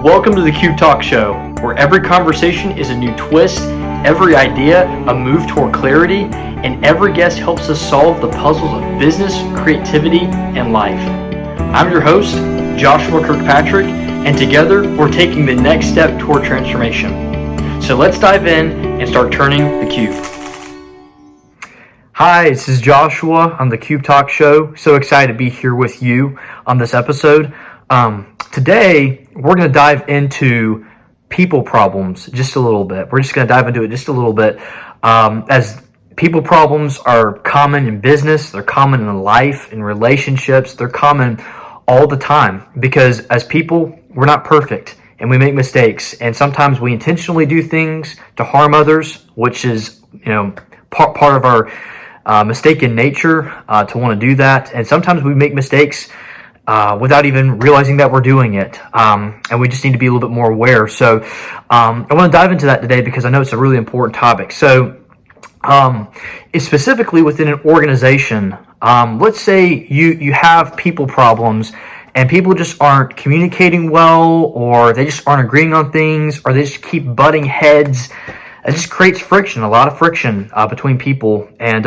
Welcome to the Cube Talk Show, where every conversation is a new twist, every idea a move toward clarity, and every guest helps us solve the puzzles of business, creativity, and life. I'm your host, Joshua Kirkpatrick, and together we're taking the next step toward transformation. So let's dive in and start turning the cube. Hi, this is Joshua on the Cube Talk Show. So excited to be here with you on this episode. Today, we're going to dive into people problems just a little bit. We're just going to dive into it just a little bit. As people problems are common in business, they're common in life, in relationships, they're common all the time. Because as people, we're not perfect and we make mistakes. And sometimes we intentionally do things to harm others, which is, part of our mistaken nature to want to do that. And sometimes we make mistakes without even realizing that we're doing it. And we just need to be a little bit more aware. So I want to dive into that today because I know it's a really important topic. So it's specifically within an organization. Let's say you have people problems and people just aren't communicating well, or they just aren't agreeing on things, or they just keep butting heads. It just creates friction, a lot of friction between people. And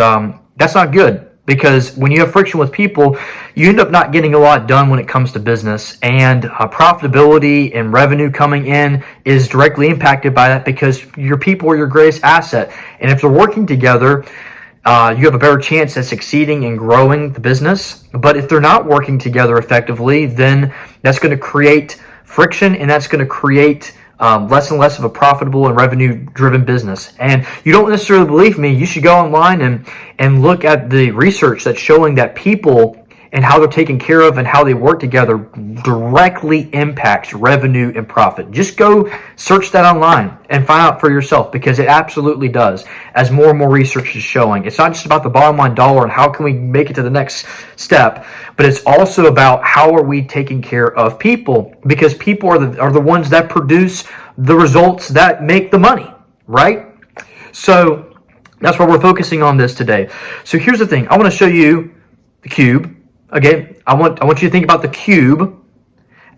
that's not good. Because when you have friction with people, you end up not getting a lot done when it comes to business, and profitability and revenue coming in is directly impacted by that because your people are your greatest asset. And if they're working together, you have a better chance at succeeding and growing the business. But if they're not working together effectively, then that's going to create friction, and that's going to create less and less of a profitable and revenue-driven business. And you don't necessarily believe me, you should go online and look at the research that's showing that people and how they're taken care of and how they work together directly impacts revenue and profit. Just go search that online and find out for yourself, because it absolutely does, as more and more research is showing. It's not just about the bottom line dollar and how can we make it to the next step, but it's also about how are we taking care of people, because people are the ones that produce the results that make the money, right? So that's why we're focusing on this today. So here's the thing. I want to show you the cube. Again, I want you to think about the cube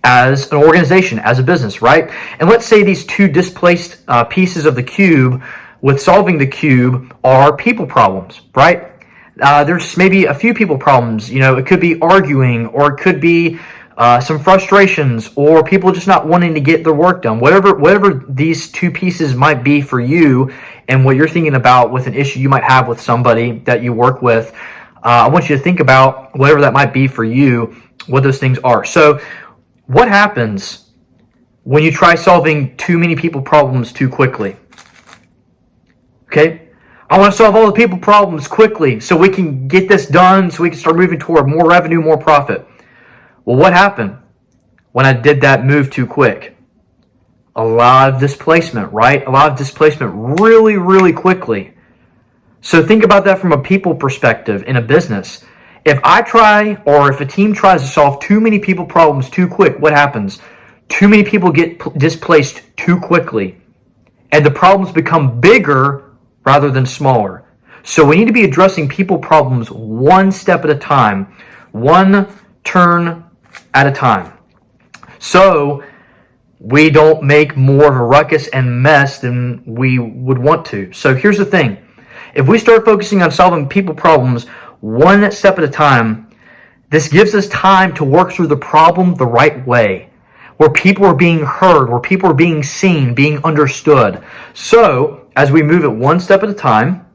as an organization, as a business, right? And let's say these two displaced pieces of the cube with solving the cube are people problems, right? There's maybe a few people problems. It could be arguing, or it could be some frustrations, or people just not wanting to get their work done. Whatever these two pieces might be for you and what you're thinking about with an issue you might have with somebody that you work with, I want you to think about whatever that might be for you, what those things are. So what happens when you try solving too many people problems too quickly? Okay? I want to solve all the people problems quickly so we can get this done, so we can start moving toward more revenue, more profit. Well, what happened when I did that move too quick? A lot of displacement, right? A lot of displacement really, really quickly. So think about that from a people perspective in a business. If I try, or if a team tries to solve too many people problems too quick, what happens? Too many people get displaced too quickly, and the problems become bigger rather than smaller. So we need to be addressing people problems one step at a time, one turn at a time, so we don't make more of a ruckus and mess than we would want to. So here's the thing. If we start focusing on solving people problems one step at a time, this gives us time to work through the problem the right way, where people are being heard, where people are being seen, being understood. So as we move it one step at a time,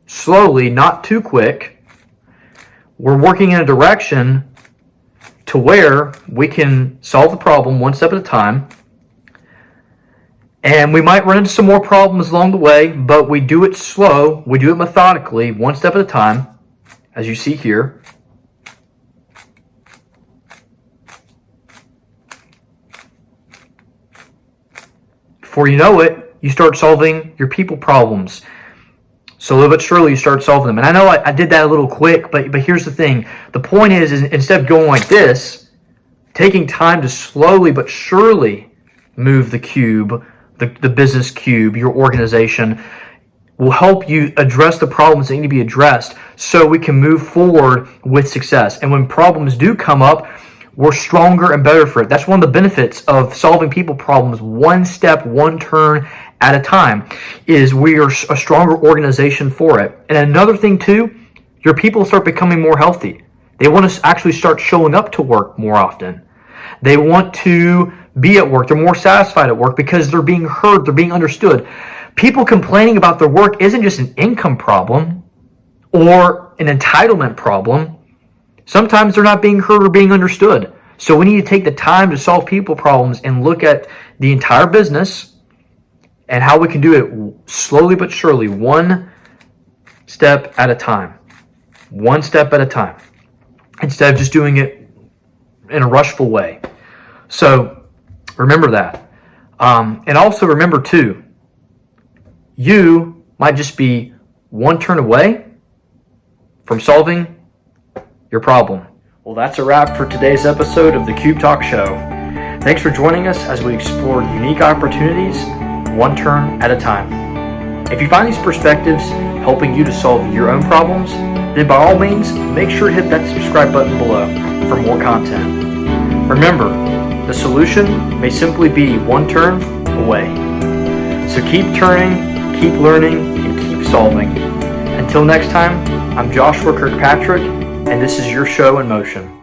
slowly, not too quick, we're working in a direction to where we can solve the problem one step at a time. And we might run into some more problems along the way, but we do it slow, we do it methodically, one step at a time, as you see here. Before you know it, you start solving your people problems. So little bit surely you start solving them. And I know I did that a little quick, but here's the thing. The point is instead of going like this, taking time to slowly but surely move the cube, the business cube, your organization, will help you address the problems that need to be addressed so we can move forward with success. And when problems do come up, we're stronger and better for it. That's one of the benefits of solving people problems one step, one turn at a time, is we are a stronger organization for it. And another thing too, your people start becoming more healthy. They want to actually start showing up to work more often. They want to be at work. They're more satisfied at work because they're being heard, they're being understood. People complaining about their work isn't just an income problem or an entitlement problem. Sometimes they're not being heard or being understood. So we need to take the time to solve people problems and look at the entire business and how we can do it slowly but surely, one step at a time. One step at a time, instead of just doing it in a rushful way. So remember that. And also remember too, you might just be one turn away from solving your problem. Well, that's a wrap for today's episode of the Cube Talk Show. Thanks for joining us as we explore unique opportunities, one turn at a time. If you find these perspectives helping you to solve your own problems, then by all means, make sure to hit that subscribe button below for more content. Remember, the solution may simply be one turn away. So keep turning, keep learning, and keep solving. Until next time, I'm Joshua Kirkpatrick, and this is your show in motion.